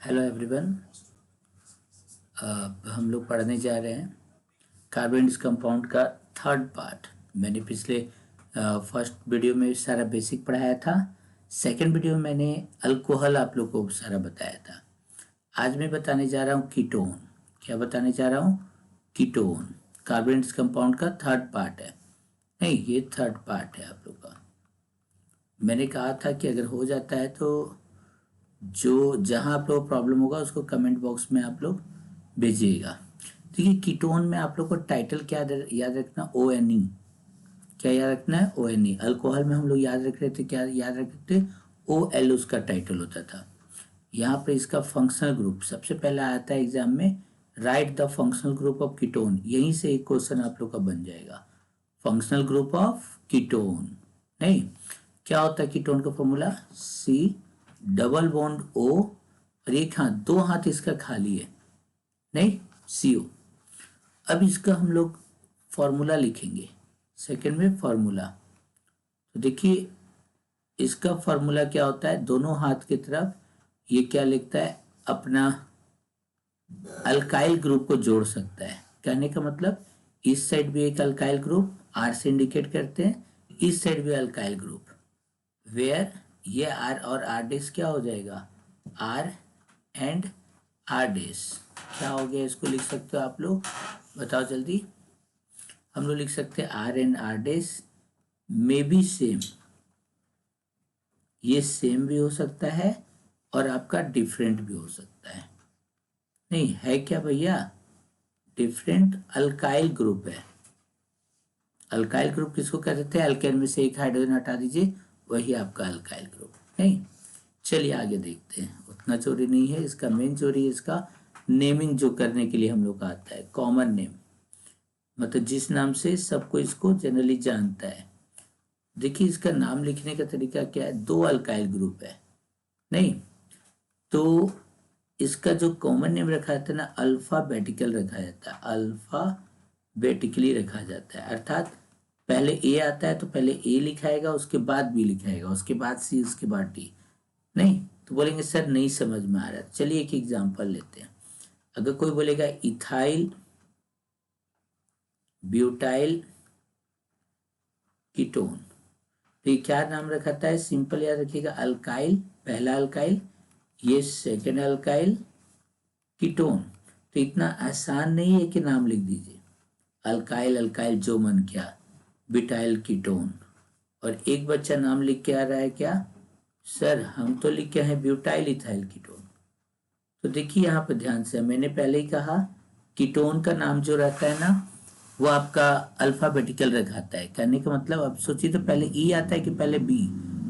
Hello everyone. हम लोग पढ़ने जा रहे हैं कार्बेनिस कंपाउंड का थर्ड पार्ट। मैंने पिछले फर्स्ट वीडियो में सारा बेसिक पढ़ाया था। सेकंड वीडियो में मैंने अल्कोहल आप लोग को सारा बताया था। आज मैं बताने जा रहा हूँ कीटोन। क्या बताने जा रहा हूँ? कीटोन। कार्बेनिस कंपाउंड का थर्ड पार्ट है। नहीं, ये थर्ड पार्ट है आप लोग का। मैंने कहा था कि अगर हो जाता है तो जो जहाँ आप लोग प्रॉब्लम होगा उसको कमेंट बॉक्स में आप लोग भेजिएगा। देखिए, कीटोन में आप लोग को टाइटल क्या याद रखना? ONE। क्या याद रखना है? ONE। अल्कोहल में हम लोग याद रख रहे थे, क्या याद रख रहे थे? OL उसका टाइटल होता था। यहाँ पे इसका फंक्शनल ग्रुप सबसे पहले आता है एग्जाम में। Right the functional group of ketone. यहीं से एक क्वेश्चन आप लोग का बन जाएगा। Functional group of ketone. नहीं, क्या होता है कीटोन का formula? C double bond O और एक हाथ, दो हाथ इसका खाली है, नहीं, CO। अब इसका हम लोग फॉर्मूला लिखेंगे। सेकंड में फॉर्मूला, तो देखिए इसका फॉर्मूला क्या होता है? दोनों हाथ की तरफ ये क्या लिखता है? अपना अल्काइल ग्रुप को जोड़ सकता है। कहने का मतलब इस साइड भी एक अल्काइल ग्रुप R से इंडिकेट करते हैं, इस साइड भी अल्काइल ग्रुप, वेयर ये R और R डैश क्या हो जाएगा? R एंड R डैश क्या हो गया? इसको लिख सकते हो आप लोग, बताओ जल्दी। हम लोग लिख सकते हैं R and R dash may be same. ये सेम भी हो सकता है और आपका डिफरेंट भी हो सकता है। नहीं है क्या भैया? डिफरेंट अल्काइल ग्रुप है। अल्काइल ग्रुप किसको कहते हैं? अल्केन में से एक हाइड्रोजन हटा दीजिए, वही आपका अल्काइल ग्रुप। नहीं, चलिए आगे देखते हैं। उतना चोरी नहीं है इसका, मेन चोरी है इसका नेमिंग जो करने के लिए हम लोग का आता है। कॉमन नेम मतलब जिस नाम से सबको इसको जनरली जानता है। देखिए इसका नाम लिखने का तरीका क्या है? दो अल्काइल ग्रुप है, नहीं, तो इसका जो कॉमन नेम रखा जाता है ना, अल्फाबेटिकल रखा जाता है। अल्फाबेटिकली रखा जाता है, अर्थात पहले ए आता है तो पहले ए लिखाएगा, उसके बाद बी लिखाएगा, उसके बाद सी, उसके बाद डी। नहीं तो बोलेंगे सर नहीं समझ में आ रहा। चलिए एक एग्जांपल लेते हैं। अगर कोई बोलेगा इथाइल ब्यूटाइल कीटोन, तो ये क्या नाम रखा है? सिंपल याद रखिएगा, अल्काइल पहला अल्काइल, ये सेकेंड अल्काइल, कीटोन। तो इतना आसान नहीं है कि नाम लिख दीजिए। अल्काइल अल्काइल जो मन किया, बिटाइल कीटोन। और एक बच्चा नाम लिख के आ रहा है क्या? सर हम तो लिख के हैं ब्यूटाइल इथाइल कीटोन। तो देखिए यहाँ पर ध्यान से, मैंने पहले ही कहा कीटोन का नाम जो रहता है ना वो आपका अल्फाबेटिकल रखाता है। कहने का मतलब अब सोचिए तो पहले ई आता है कि पहले बी?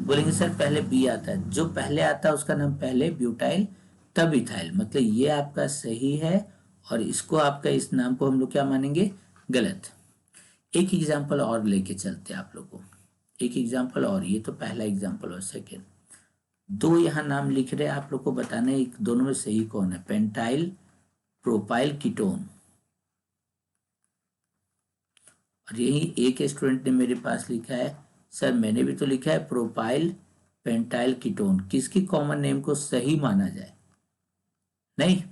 बोलेंगे सर पहले बी आता है। जो पहले आता है उसका नाम पहले ब्यूटाइल तब इथाइल, मतलब ये आपका सही है और इसको आपका इस नाम को हम लोग क्या मानेंगे? गलत। एक एग्जाम्पल और लेके चलते हैं आप लोग को। एक एग्जाम्पल और, ये तो पहला एग्जाम्पल और सेकेंड। दो यहाँ नाम लिख रहे हैं, आप लोग को बताना है दोनों में सही कौन है। Pentyl propyl ketone. और यही एक स्टूडेंट ने मेरे पास लिखा है, सर मैंने भी तो लिखा है प्रोपाइल पेंटाइल कीटोन, किसकी कॉमन नेम को सही माना जाए? नहीं,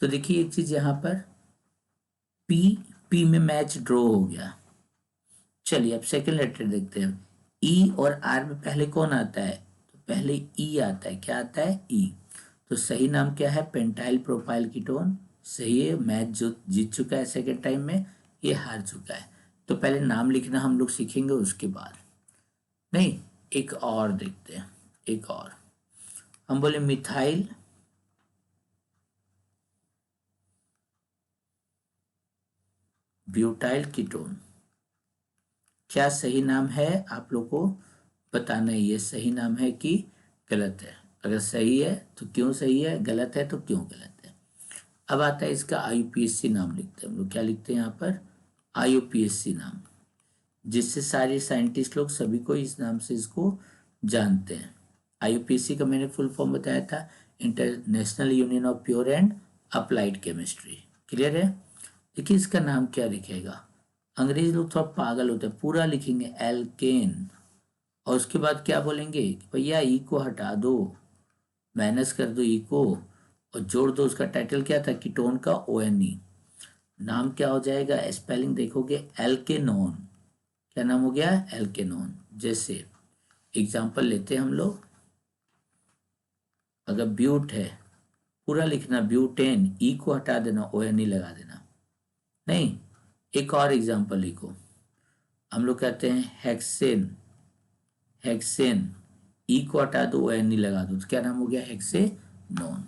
तो देखिए एक चीज यहाँ पर पी पी में मैच ड्रॉ हो गया। चलिए अब सेकंड लेटर देखते हैं। ई और आर में पहले कौन आता है? तो पहले ई आता है। क्या आता है? ई। तो सही नाम क्या है? Pentyl propyl ketone. सही है, मैच जो जीत चुका है सेकेंड टाइम में, ये हार चुका है। तो पहले नाम लिखना हम लोग सीखेंगे, उसके बाद। नहीं, एक और देखते हैं। एक और हम बोले मिथाइल ब्यूटाइल कीटोन। क्या सही नाम है? आप लोग को बताना है ये सही नाम है कि गलत है। अगर सही है तो क्यों सही है, गलत है तो क्यों गलत है। अब आता है इसका IUPAC नाम लिखते हैं हम लोग। क्या लिखते हैं यहाँ पर? IUPAC नाम, जिससे सारे साइंटिस्ट लोग सभी को इस नाम से इसको जानते हैं। IUPAC का मैंने फुल फॉर्म बताया था, international union of pure and applied chemistry. Clear है? देखिए इसका नाम क्या लिखेगा। अंग्रेज लोग थोड़ा पागल होते हैं, पूरा लिखेंगे एल्केन और उसके बाद क्या बोलेंगे? भैया ई को हटा दो, माइनस कर दो ई को, और जोड़ दो, उसका टाइटल क्या था, कीटोन का ONE। नाम क्या हो जाएगा, स्पेलिंग देखोगे एल्केनोन। क्या नाम हो गया, एल्केनोन। जैसे एग्जाम्पल लेते हैं हम लोग, अगर ब्यूट है, पूरा लिखना ब्यूटेन, ई को हटा देना, ONE लगा देना। नहीं, एक और एग्जाम्पल लिखो, हम लोग कहते हैं हेक्सेन, हेक्सेन, ई को हटा दो, ONE लगा दो, तो क्या नाम हो गया, हेक्सेनोन।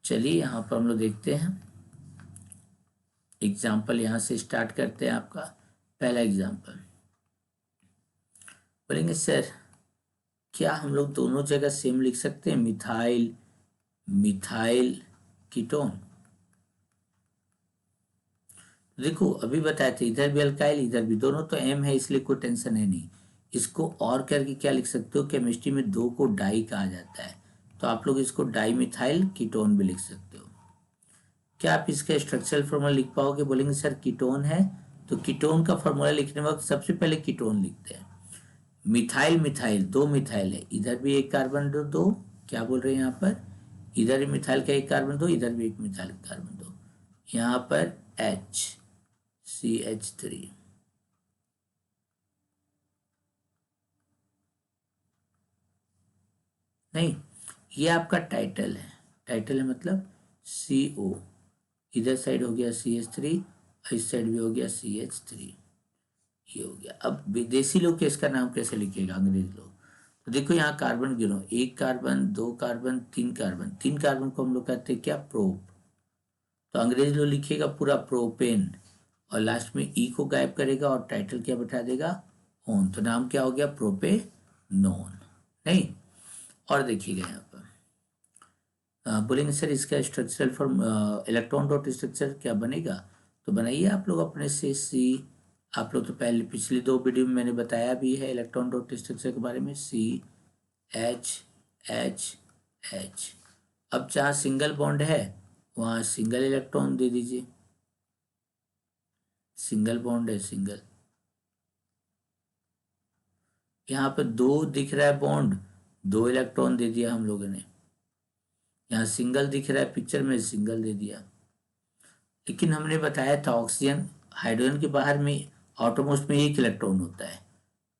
चलिए यहाँ पर हम लोग देखते हैं एग्जाम्पल, यहाँ से स्टार्ट करते हैं। आपका पहला एग्जाम्पल, बोलेंगे सर क्या हम लोग दोनों जगह सेम लिख सकते हैं, मिथाइल, मिथाइल कीटोन। देखो अभी बताए थे, इधर भी अल्काइल इधर भी, दोनों तो एम है इसलिए कोई टेंशन है नहीं। इसको और करके क्या लिख सकते हो, केमिस्ट्री में दो को डाई कहा जाता है, तो आप लोग इसको डाई मिथाइल कीटोन भी लिख सकते हो। क्या आप इसका स्ट्रक्चरल फॉर्मूला लिख पाओगे, बोलेंगे सर कीटोन है, तो कीटोन का फॉर्मूला लिखने वक्त सबसे पहले कीटोन लिखते हैं। मिथाइल, मिथाइल दो मिथाइल है, इधर भी एक कार्बन दो, दो क्या बोल रहे हैं यहाँ पर, इधर भी मिथाइल का एक कार्बन दो, इधर भी एक मिथाइल का कार्बन दो, यहाँ पर CH3। नहीं, ये आपका टाइटल है, टाइटल है मतलब CO, इधर साइड हो गया CH3, इस साइड भी हो गया CH3, ये हो गया। अब विदेशी लोग के इसका नाम कैसे लिखेगा, अंग्रेज लोग, तो देखो यहाँ कार्बन गिनो, एक कार्बन, दो कार्बन, तीन कार्बन, तीन कार्बन को हम लोग कहते हैं क्या, प्रोप, तो अंग्रेज लोग लिखिएगा पूरा प्रोपेन, और लास्ट में ई को गायब करेगा और टाइटल क्या बैठा देगा, ओन, तो नाम क्या हो गया, प्रोपेनोन। नहीं, और देखिएगा यहाँ पर बोलेंगे सर इसका structural form, electron dot structure क्या बनेगा, तो बनाइए आप लोग अपने से सी, आप लोग तो पहले पिछली दो वीडियो में मैंने बताया भी है इलेक्ट्रॉन डॉट स्ट्रक्चर के बारे में, CH, अब जहाँ सिंगल बॉन्ड है वहाँ सिंगल इलेक्ट्रॉन दे दीजिए, सिंगल बॉन्ड है सिंगल, यहाँ पर दो दिख रहा है बॉन्ड, दो इलेक्ट्रॉन दे दिया हम लोगों ने, यहाँ सिंगल दिख रहा है पिक्चर में, सिंगल दे दिया। लेकिन हमने बताया था ऑक्सीजन, हाइड्रोजन के बाहर में ऑटोमोस्ट में एक इलेक्ट्रॉन होता है,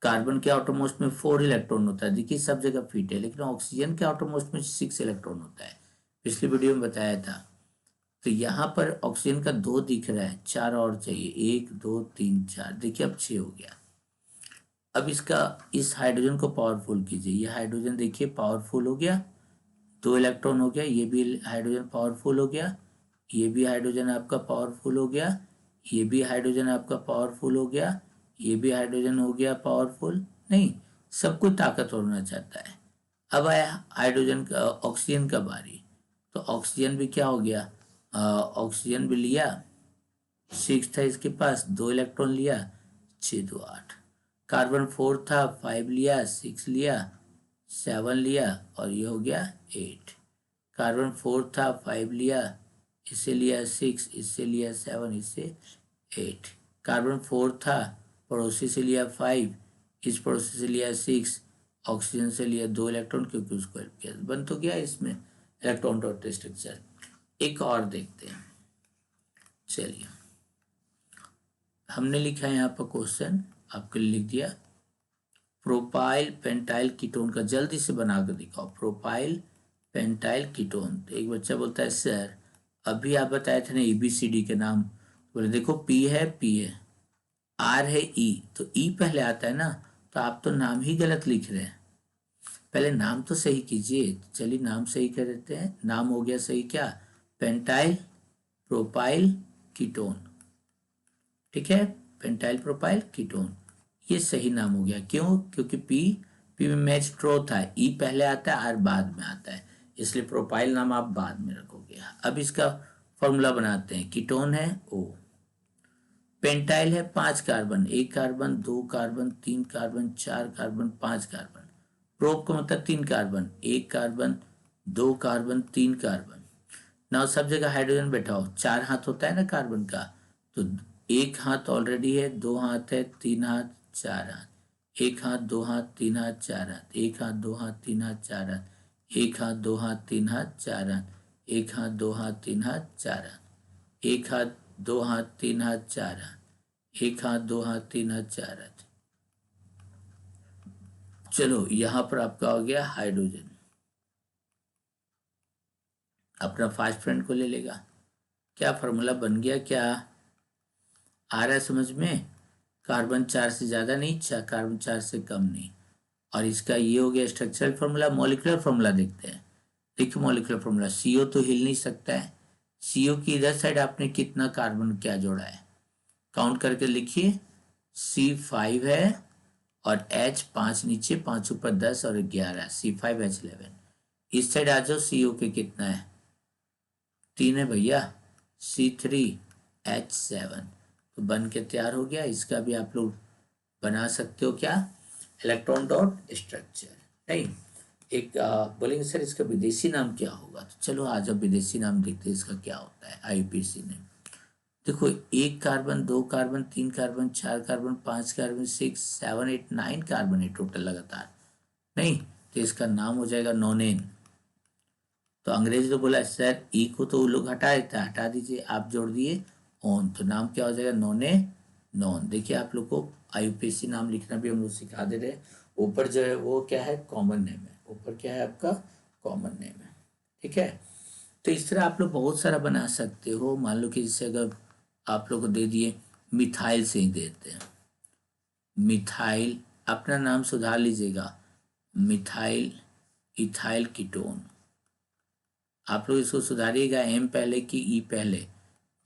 कार्बन के ऑटोमोस्ट में 4 इलेक्ट्रॉन होता है, देखिए सब जगह फिट है, लेकिन ऑक्सीजन के ऑटोमोस्ट में 6 इलेक्ट्रॉन होता है, पिछली वीडियो में बताया था। तो यहाँ पर ऑक्सीजन का 2 दिख रहा है, 4 और चाहिए, 1 2 3 4, देखिए अब 6 हो गया। अब इसका, इस हाइड्रोजन को पावरफुल कीजिए, ये हाइड्रोजन देखिए पावरफुल हो गया, 2 इलेक्ट्रॉन हो गया, ये भी हाइड्रोजन पावरफुल हो गया, ये भी हाइड्रोजन आपका पावरफुल हो गया, ये भी हाइड्रोजन आपका पावरफुल हो गया, ये भी हाइड्रोजन हो गया पावरफुल। नहीं, सब कुछ ताकतवर होना चाहता है। अब आया हाइड्रोजन का, ऑक्सीजन का बारी, तो ऑक्सीजन भी क्या हो गया, ऑक्सीजन भी लिया, 6 था इसके पास, 2 इलेक्ट्रॉन लिया, 6 2 8, कार्बन 4 था, 5 लिया, 6 लिया, 7 लिया, और ये हो गया 8। कार्बन 4 था, 5 लिया, इससे लिया 6, इससे लिया 7, इससे 8, कार्बन 4 था, पड़ोसी से लिया 5, इस पड़ोसी से लिया 6, ऑक्सीजन से लिया 2 इलेक्ट्रॉन, क्योंकि उसको हेल्प किया, बन तो गया इसमें इलेक्ट्रॉन डॉट स्ट्रक्चर। एक और देखते हैं, चलिए हमने लिखा है यहाँ पर क्वेश्चन, आपके लिए लिख दिया, प्रोपाइल पेंटाइल कीटोन का जल्दी से बना कर दिखाओ, प्रोपाइल पेंटाइल कीटोन। तो एक बच्चा बोलता है सर अभी आप बताए थे ना ABCD के नाम, बोले देखो P है, P है, R है, E, तो E पहले आता है ना, तो आप तो नाम ही गलत लिख रहे हैं, पहले नाम तो सही कीजिए। चलिए नाम सही कर देते हैं, नाम हो गया सही क्या, पेंटाइल प्रोपाइल कीटोन, ठीक है, पेंटाइल प्रोपाइल कीटोन, ये सही नाम हो गया। क्यों, क्योंकि पी में मैच ट्रो था, ई पहले आता है, आर बाद में आता है, इसलिए प्रोपाइल नाम आप बाद में रखोगे। अब इसका फॉर्मूला बनाते हैं, कीटोन है O, पेंटाइल है 5 carbon, 1 carbon, 2 carbon, 3 carbon, 4 carbon, 5 carbon, prop का मतलब 3 कार्बन, 1 कार्बन, 2 कार्बन, 3 कार्बन। ना सब जगह हाइड्रोजन बैठाओ, 4 हाथ होता है ना कार्बन का, तो 1 हाथ ऑलरेडी है, 2 हाथ है, 3 हाथ, 4 हाथ, 1 हाथ, 2 हाथ, 3 हाथ, 4 हाथ, 1 हाथ, 2 हाथ, 3 हाथ, 4 हाथ, 1 हाथ, 2 हाथ, 3 हाथ, 4 हाथ, एक हाथ, दो हाथ, तीन हाथ, चार हाथ, एक हाथ, दो हाथ, तीन हाथ, चार हाथ, एक हाथ, दो हाथ, तीन हाथ, चार हाथ। चलो यहां पर आपका हो गया हाइड्रोजन, अपना फास्ट फ्रेंड को ले लेगा। क्या फॉर्मूला बन गया, क्या आ रहा है समझ में? कार्बन 4 से ज़्यादा नहीं, कार्बन 4 से कम नहीं। और इसका ये हो गया स्ट्रक्चरल फॉर्मूला। मॉलिक्यूलर फॉर्मूला देखते हैं। देखिए मॉलिक्यूलर फॉर्मूला, CO तो हिल नहीं सकता है। CO की इधर साइड आपने कितना कार्बन क्या जोड़ा है, काउंट करके लिखिए। C5 है और H 5 नीचे, 5 ऊपर, 10 और 11, C5H11। इस साइड आ जाओ, CO के कितना है, 3 है भैया, C3H7। तो बन के तैयार हो गया। इसका भी आप लोग बना सकते हो क्या, इलेक्ट्रॉन डॉट स्ट्रक्चर। नहीं, एक बोलेंगे सर इसका विदेशी नाम क्या होगा, तो चलो आज अब विदेशी नाम देखते हैं इसका क्या होता है। IUPAC ने देखो, 1 carbon, 2 carbon, 3 carbon, 4 carbon, 5 carbon, 6 7 8 9 carbon है टोटल लगातार। नहीं, तो इसका नाम हो जाएगा नोनेन। तो अंग्रेज ने बोला सर ई को तो वो लोग हटा देता है, हटा दीजिए, आप जोड़ दिए ऑन, तो नाम क्या हो जाएगा, नोने नॉन। देखिए आप लोग को IUPAC नाम लिखना भी हम लोग सिखा दे रहे हैं। ऊपर जो है वो क्या है, कॉमन नेम है। ऊपर क्या है आपका, कॉमन नेम है। ठीक है, तो इस तरह आप लोग बहुत सारा बना सकते हो। मान लो कि जैसे अगर आप लोग को दे दिए, मिथाइल से ही देते हैं, मिथाइल, अपना नाम सुधार लीजिएगा, मिथाइल इथाइल कीटोन। आप लोग इसको सुधारिएगा, M पहले की E पहले,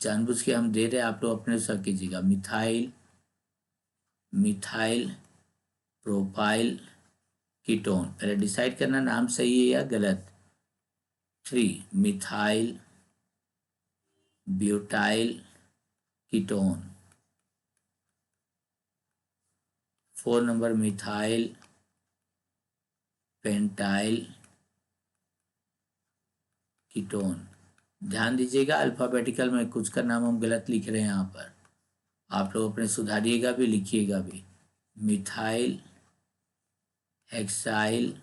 जानबूझ के हम दे रहे हैं, आप लोग अपने से कीजिएगा। मिथाइल, मिथाइल प्रोपाइल कीटोन, पहले डिसाइड करना नाम सही है या गलत। 3 methyl butyl ketone, 4 number methyl pentyl ketone. ध्यान दीजिएगा, अल्फ़ाबेटिकल में कुछ का नाम हम गलत लिख रहे हैं यहाँ पर, आप लोग अपने सुधारिएगा भी, लिखिएगा भी। Methyl hexyl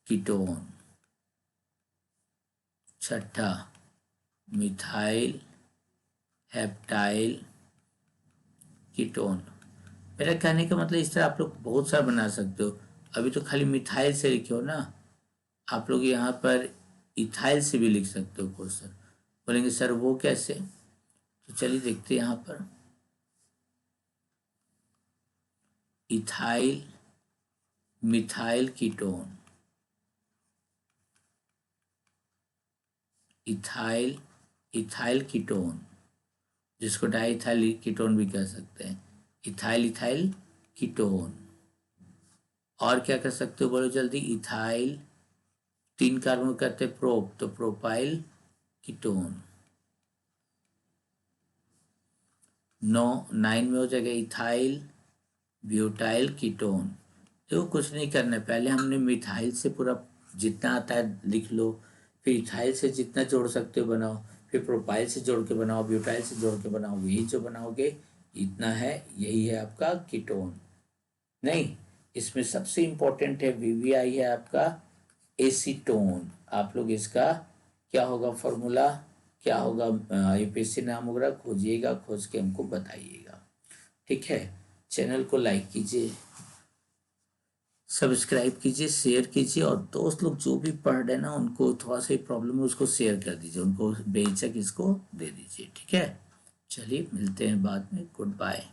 ketone. छठा मिथाइल हेप्टाइल कीटोन। मेरा कहने का मतलब इस तरह आप लोग बहुत सारा बना सकते हो। अभी तो खाली मिथाइल से लिखे हो ना, आप लोग यहाँ पर इथाइल से भी लिख सकते हो क्वेश्चन। बोलेंगे सर वो कैसे, तो चलिए देखते हैं यहाँ पर। Ethyl methyl ketone, ethyl ethyl ketone, जिसको डाइथाइल कीटोन भी कह सकते हैं, इथाइल इथाइल कीटोन। और क्या कर सकते हो बोलो जल्दी, इथाइल, 3 कार्बन कहते हैं प्रोप, तो प्रोपाइल कीटोन। 9 में हो जाएगा इथाइल ब्यूटाइल कीटोन। देखो कुछ नहीं करना है, पहले हमने मिथाइल से पूरा जितना आता है लिख लो, फिर इथाइल से जितना जोड़ सकते हो बनाओ, फिर प्रोपाइल से जोड़ के बनाओ, ब्यूटाइल से जोड़ के बनाओ, यही जो बनाओगे इतना है, यही है आपका कीटोन। नहीं, इसमें सबसे इंपॉर्टेंट है VVI है आपका एसीटोन। आप लोग इसका क्या होगा फॉर्मूला, क्या होगा, IUPAC नाम वगैरह खोजिएगा, खोज के हमको बताइएगा। ठीक है, चैनल को लाइक कीजिए, सब्सक्राइब कीजिए, शेयर कीजिए, और दोस्त लोग जो भी पढ़ रहे हैं ना उनको थोड़ा सा प्रॉब्लम है उसको शेयर कर दीजिए, उनको बेहिचक इसको दे दीजिए। ठीक है, चलिए मिलते हैं बाद में, गुड बाय।